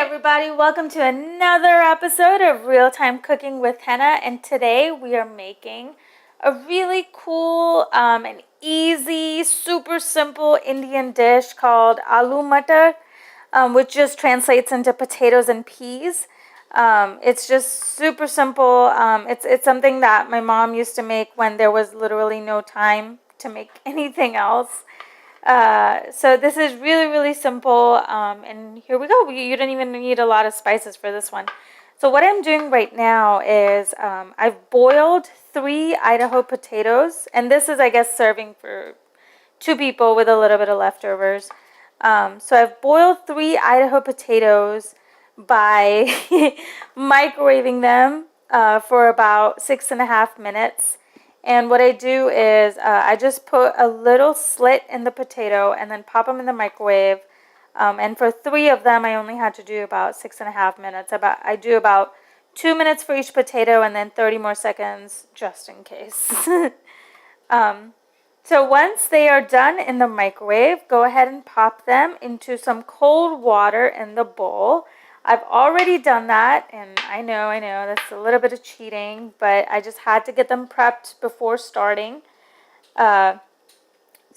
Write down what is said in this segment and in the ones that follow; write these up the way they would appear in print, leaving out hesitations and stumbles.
everybody, welcome to another episode of Real Time Cooking with Henna, and today we are making a really cool and easy, super simple Indian dish called aloo matar, which just translates into potatoes and peas. It's just super simple. It's something that my mom used to make when there was literally no time to make anything else. So this is really simple, and here we go. You don't even need a lot of spices for this one. So what I'm doing right now is I've boiled 3 Idaho potatoes, and this is, I guess, serving for 2 people with a little bit of leftovers. So I've boiled 3 Idaho potatoes by microwaving them for about 6.5 minutes. And what I do is I just put a little slit in the potato and then pop them in the microwave. And for 3 of them, I only had to do about 6.5 minutes. I do about 2 minutes for each potato and then 30 more seconds just in case. So once they are done in the microwave, go ahead and pop them into some cold water in the bowl. I've already done that, and I know, that's a little bit of cheating, but I just had to get them prepped before starting. So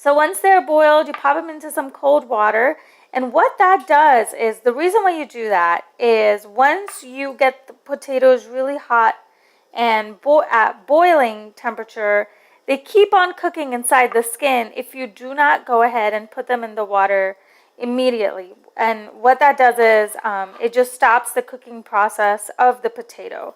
once they're boiled, you pop them into some cold water, and what that does is, the reason why you do that is once you get the potatoes really hot and at boiling temperature, they keep on cooking inside the skin if you do not go ahead and put them in the water immediately. And what that does is it just stops the cooking process of the potato.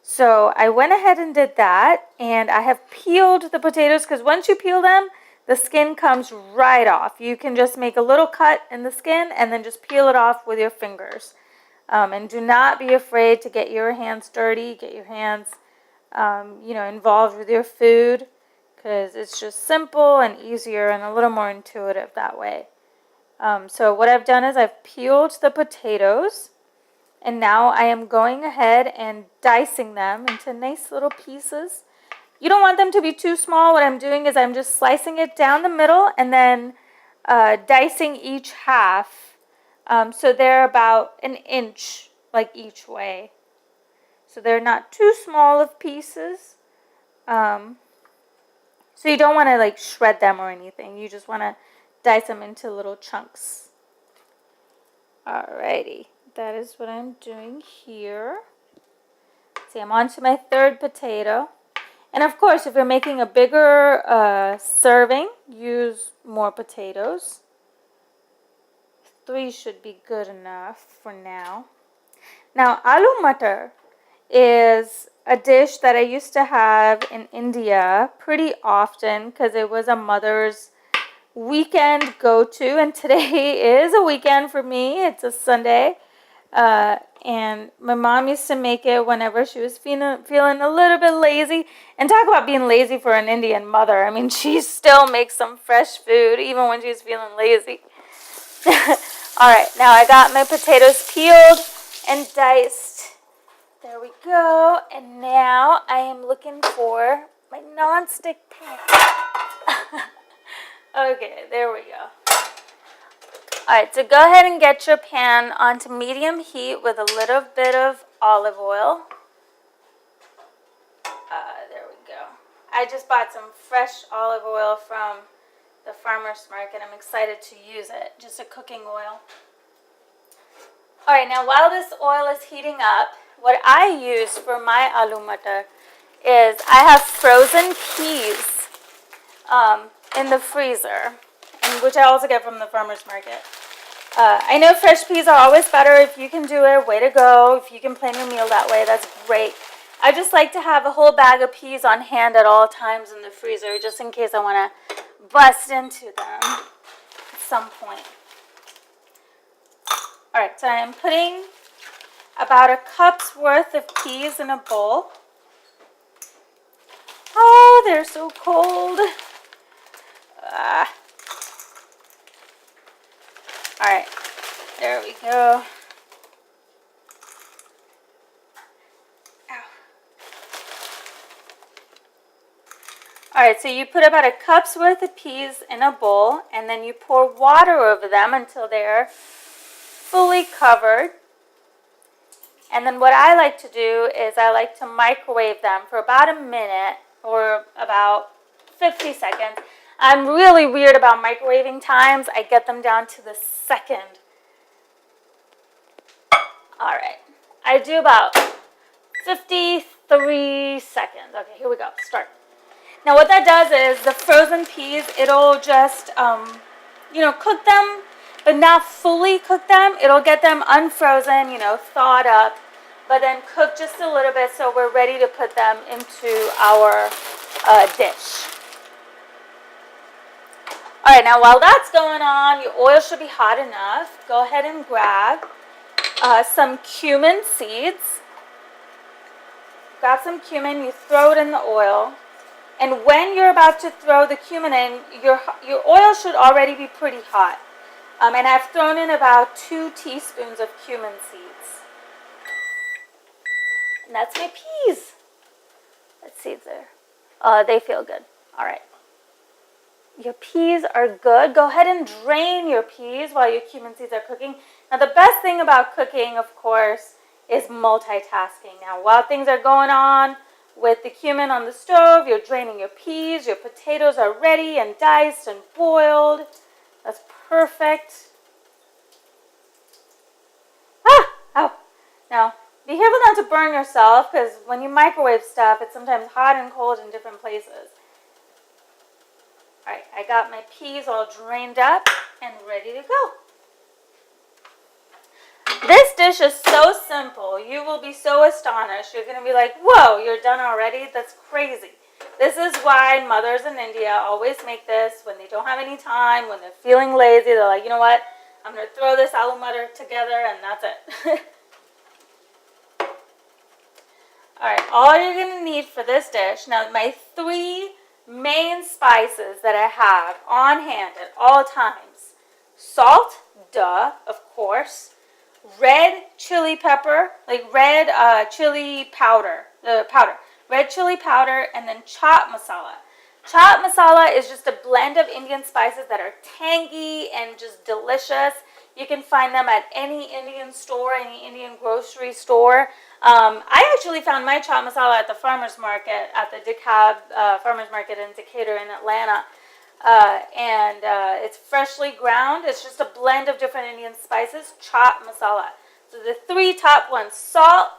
So I went ahead and did that, and I have peeled the potatoes, because once you peel them, the skin comes right off. You can just make a little cut in the skin and then just peel it off with your fingers. And do not be afraid to get your hands dirty, get your hands involved with your food, because it's just simple and easier and a little more intuitive that way. So what I've done is I've peeled the potatoes, and now I am going ahead and dicing them into nice little pieces. You don't want them to be too small. What I'm doing is I'm just slicing it down the middle and then dicing each half. So they're about 1 inch, like, each way. So they're not too small of pieces. So you don't want to, like, shred them or anything. You just want to dice them into little chunks. Alrighty, that is what I'm doing here. See, I'm on to my 3rd potato. And of course, if you're making a bigger serving, use more potatoes. 3 should be good enough for now. Now, aloo matar is a dish that I used to have in India pretty often because it was a mother's weekend go-to, and today is a weekend for me. It's a Sunday, and my mom used to make it whenever she was feeling a little bit lazy. And talk about being lazy for an Indian mother. I mean, she still makes some fresh food even when she's feeling lazy. Alright, now I got my potatoes peeled and diced. There we go. And now I am looking for my non-stick pan. Okay, there we go. Alright, so go ahead and get your pan onto medium heat with a little bit of olive oil. There we go. I just bought some fresh olive oil from the farmer's market. I'm excited to use it. Just a cooking oil. Alright, now while this oil is heating up, what I use for my aloo matar is I have frozen peas in the freezer, which I also get from the farmer's market. I know fresh peas are always better. If you can do it, way to go. If you can plan your meal that way, that's great. I just like to have a whole bag of peas on hand at all times in the freezer, just in case I want to bust into them at some point. Alright, so I'm putting about a cup's worth of peas in a bowl. Oh, they're so cold. Alright, there we go. Alright, so you put about a cup's worth of peas in a bowl, and then you pour water over them until they're fully covered. And then what I like to do is I like to microwave them for about a minute or about 50 seconds. I'm really weird about microwaving times. I get them down to the second. All right. I do about 53 seconds. Okay, here we go. Start. Now what that does is the frozen peas, it'll just, cook them, but not fully cook them. It'll get them unfrozen, thawed up, but then cook just a little bit so we're ready to put them into our dish. All right, now while that's going on, your oil should be hot enough. Go ahead and grab some cumin seeds. Grab some cumin, you throw it in the oil. And when you're about to throw the cumin in, your oil should already be pretty hot. And I've thrown in about 2 teaspoons of cumin seeds. And that's my peas. Let's see if they feel good. All right. Your peas are good. Go ahead and drain your peas while your cumin seeds are cooking. Now the best thing about cooking, of course, is multitasking. Now while things are going on with the cumin on the stove, you're draining your peas, your potatoes are ready and diced and boiled. That's perfect. Ow. Now, be careful not to burn yourself, because when you microwave stuff, it's sometimes hot and cold in different places. All right, I got my peas all drained up and ready to go. This dish is so simple. You will be so astonished. You're going to be like, whoa, you're done already? That's crazy. This is why mothers in India always make this when they don't have any time, when they're feeling lazy. They're like, you know what? I'm going to throw this aloo matar together and that's it. All right, all you're going to need for this dish, now my 3 main spices that I have on hand at all times. Salt, duh, of course. Red chili pepper, like red chili powder, red chili powder, and then chaat masala. Chaat masala is just a blend of Indian spices that are tangy and just delicious. You can find them at any Indian store, any Indian grocery store. I actually found my chaat masala at the farmer's market, at the DeKalb farmer's market in Decatur in Atlanta. It's freshly ground. It's just a blend of different Indian spices, chaat masala. So the 3 top ones, salt,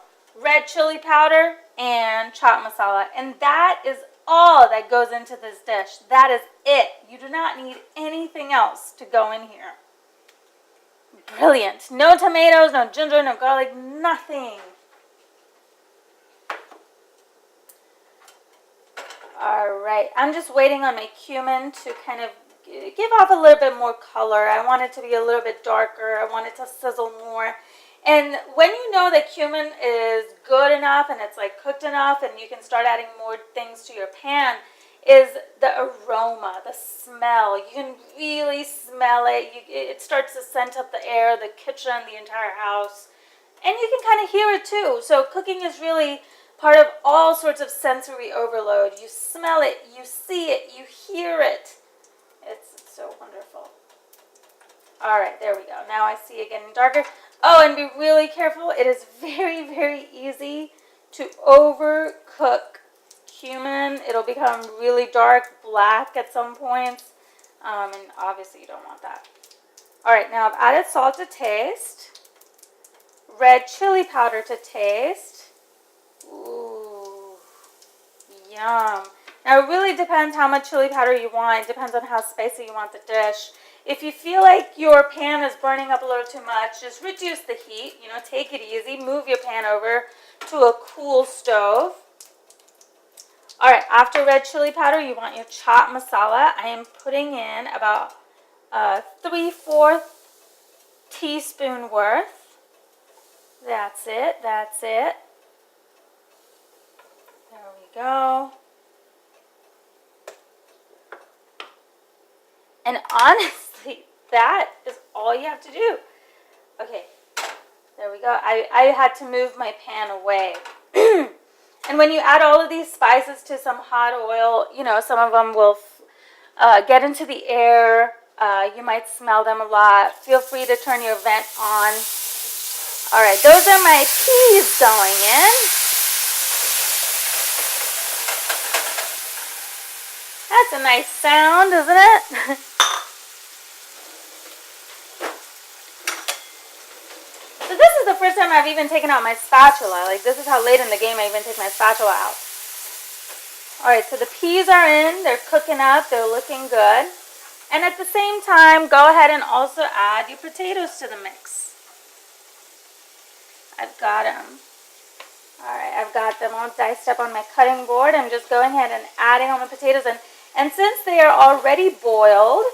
red chili powder, and chaat masala. And that is all that goes into this dish. That is it. You do not need anything else to go in here. Brilliant. No tomatoes, no ginger, no garlic, nothing. All right, I'm just waiting on my cumin to kind of give off a little bit more color. I want it to be a little bit darker. I want it to sizzle more. And when you know that cumin is good enough and it's like cooked enough and you can start adding more things to your pan, is the aroma, the smell. You can really smell it. It starts to scent up the air, the kitchen, the entire house. And you can kind of hear it too. So cooking is really part of all sorts of sensory overload. You smell it, you see it, you hear it. It's so wonderful. All right, there we go. Now I see it getting darker. Oh, and be really careful. It is very, very easy to overcook cumin. It'll become really dark black at some points. And obviously you don't want that. All right, now I've added salt to taste. Red chili powder to taste. Ooh, yum. Now it really depends how much chili powder you want. It depends on how spicy you want the dish. If you feel like your pan is burning up a little too much, just reduce the heat. Take it easy. Move your pan over to a cool stove. All right, after red chili powder, you want your chaat masala. I am putting in about 3/4 teaspoon worth. That's it. That's it. There we go. And honestly, that is all you have to do. Okay, there we go. I had to move my pan away. And when you add all of these spices to some hot oil, some of them will get into the air. You might smell them a lot. Feel free to turn your vent on. All right, those are my peas going in. That's a nice sound, isn't it? So this is the first time I've even taken out my spatula. Like, this is how late in the game I even take my spatula out. All right, so the peas are in. They're cooking up. They're looking good. And at the same time, go ahead and also add your potatoes to the mix. I've got them. All right, I've got them all diced up on my cutting board. I'm just going ahead and adding all my potatoes in. And since they are already boiled,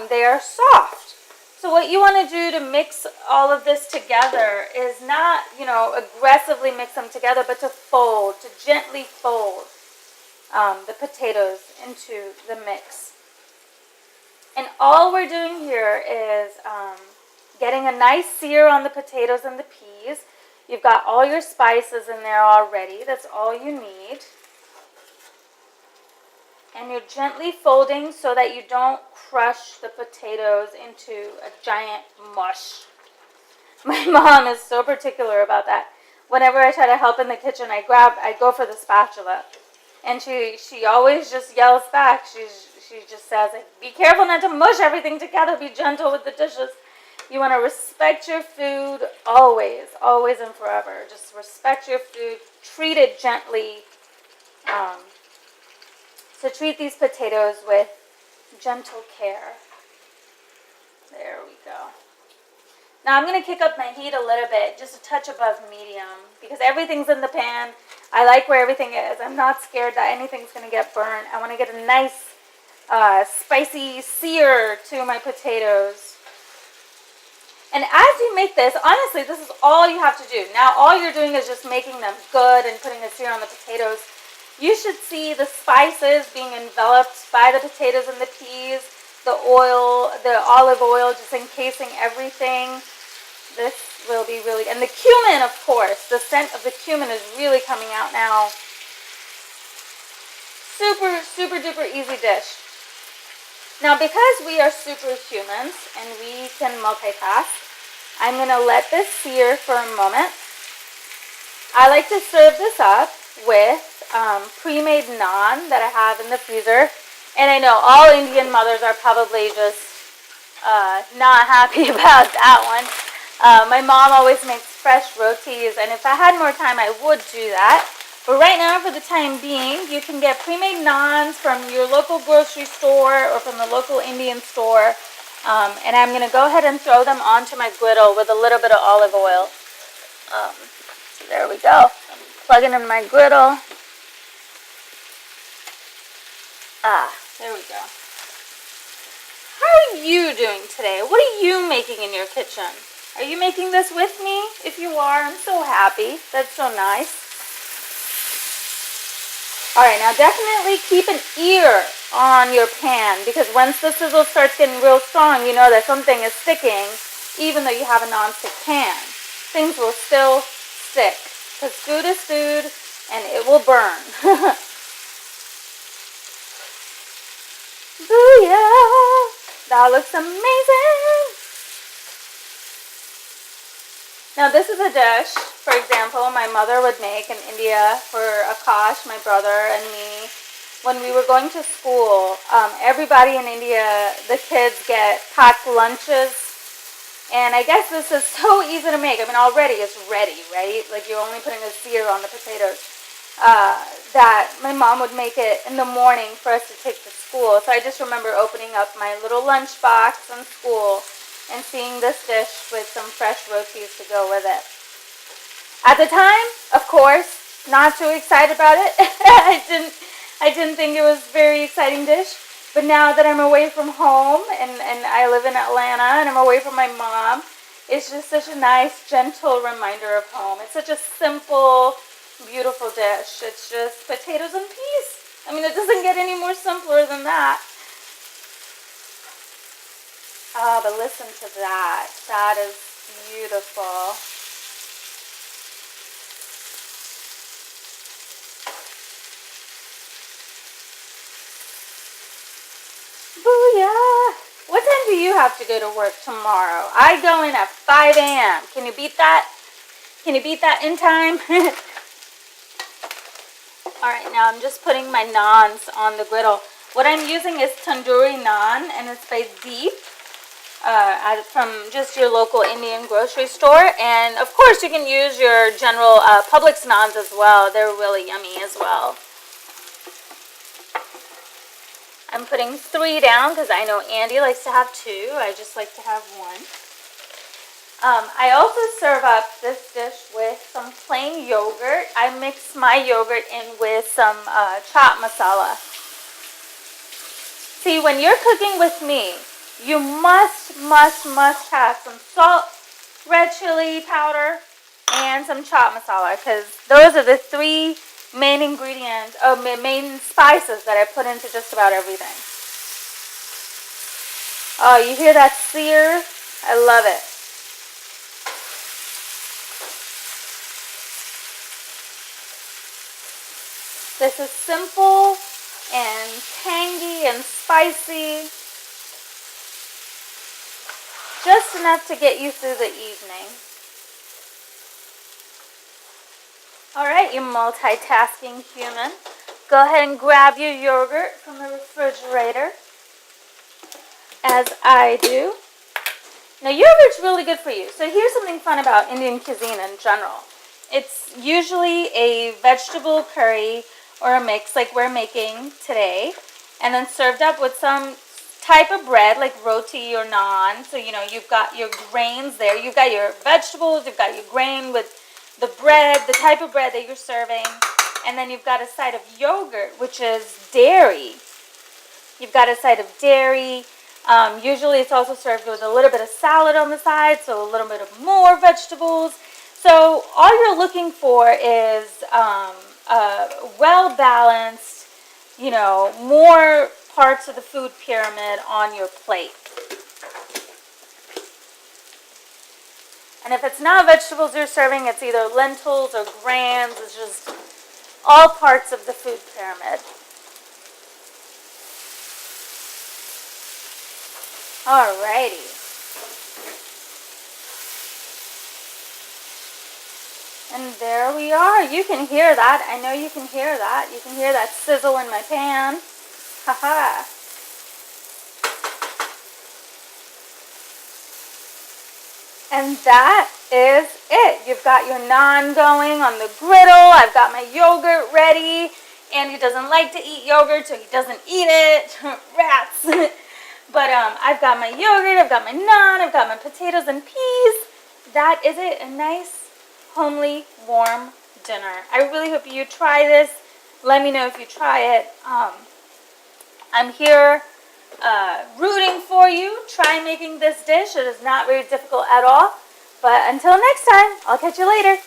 they are soft. So what you want to do to mix all of this together is not, aggressively mix them together, but to fold, to gently fold the potatoes into the mix. And all we're doing here is getting a nice sear on the potatoes and the peas. You've got all your spices in there already. That's all you need. And you're gently folding so that you don't crush the potatoes into a giant mush. My mom is so particular about that. Whenever I try to help in the kitchen, I go for the spatula. And she always just yells back. She just says, be careful not to mush everything together. Be gentle with the dishes. You want to respect your food always, always and forever. Just respect your food. Treat it gently. So treat these potatoes with gentle care. There we go. Now I'm going to kick up my heat a little bit, just a touch above medium, because everything's in the pan. I like where everything is. I'm not scared that anything's going to get burnt. I want to get a nice spicy sear to my potatoes. And as you make this, honestly, this is all you have to do. Now all you're doing is just making them good and putting a sear on the potatoes. You should see the spices being enveloped by the potatoes and the peas, the oil, the olive oil just encasing everything. This will be really, and the cumin, of course, the scent of the cumin is really coming out now. Super, super duper easy dish. Now, because we are superhumans and we can multitask, I'm going to let this sear for a moment. I like to serve this up with pre-made naan that I have in the freezer. And I know all Indian mothers are probably just not happy about that one. My mom always makes fresh rotis, and if I had more time, I would do that. But right now, for the time being, you can get pre-made naans from your local grocery store or from the local Indian store. And I'm going to go ahead and throw them onto my griddle with a little bit of olive oil. So there we go. I'm plugging in my griddle. There we go. How are you doing today? What are you making in your kitchen? Are you making this with me? If you are, I'm so happy. That's so nice. All right, now definitely keep an ear on your pan, because once the sizzle starts getting real strong, you know that something is sticking, even though you have a non-stick pan. Things will still stick, because food is food, and it will burn. Booyah! That looks amazing! Now this is a dish, for example, my mother would make in India for Akash, my brother, and me. When we were going to school, everybody in India, the kids get packed lunches. And I guess this is so easy to make. I mean, already it's ready, right? Like you're only putting a sear on the potatoes. That my mom would make it in the morning for us to take to school. So I just remember opening up my little lunch box in school and seeing this dish with some fresh rotis to go with it. At the time, of course, not too excited about it. I didn't think it was a very exciting dish. But now that I'm away from home and I live in Atlanta and I'm away from my mom, it's just such a nice, gentle reminder of home. It's such a simple, beautiful dish. It's just potatoes and peas. I mean, it doesn't get any more simpler than that. Oh, but listen to that. That is beautiful. Booyah! What time do you have to go to work tomorrow? I go in at 5 a.m. Can you beat that? Can you beat that in time? Alright, now I'm just putting my naans on the griddle. What I'm using is tandoori naan, and it's by Deep. From just your local Indian grocery store. And of course you can use your general Publix naans as well. They're really yummy as well. I'm putting 3 down because I know Andy likes to have 2. I just like to have 1. I also serve up this dish with some plain yogurt. I mix my yogurt in with some chaat masala. See, when you're cooking with me, you must have some salt, red chili powder, and some chaat masala, because those are the 3 main ingredients, main spices that I put into just about everything. Oh, you hear that sear? I love it. This is simple and tangy and spicy. Just enough to get you through the evening. Alright, you multitasking human. Go ahead and grab your yogurt from the refrigerator, as I do. Now, yogurt's really good for you. So here's something fun about Indian cuisine in general. It's usually a vegetable curry or a mix like we're making today, and then served up with some type of bread like roti or naan. So, you know, you've got your grains there. You've got your vegetables, you've got your grain with the bread, the type of bread that you're serving. And then you've got a side of yogurt, which is dairy. You've got a side of dairy. Usually it's also served with a little bit of salad on the side, so a little bit of more vegetables. So all you're looking for is well-balanced, you know, more parts of the food pyramid on your plate. And if it's not vegetables you're serving, it's either lentils or grains. It's just all parts of the food pyramid. Alrighty. And there we are. You can hear that. I know you can hear that. You can hear that sizzle in my pan. Haha. And that is it. You've got your naan going on the griddle. I've got my yogurt ready. Andy doesn't like to eat yogurt, so he doesn't eat it. Rats. But I've got my yogurt, I've got my naan, I've got my potatoes and peas. That is it. A nice, homely, warm dinner. I really hope you try this. Let me know if you try it. I'm here rooting for you. Try making this dish. It is not very difficult at all. But until next time, I'll catch you later.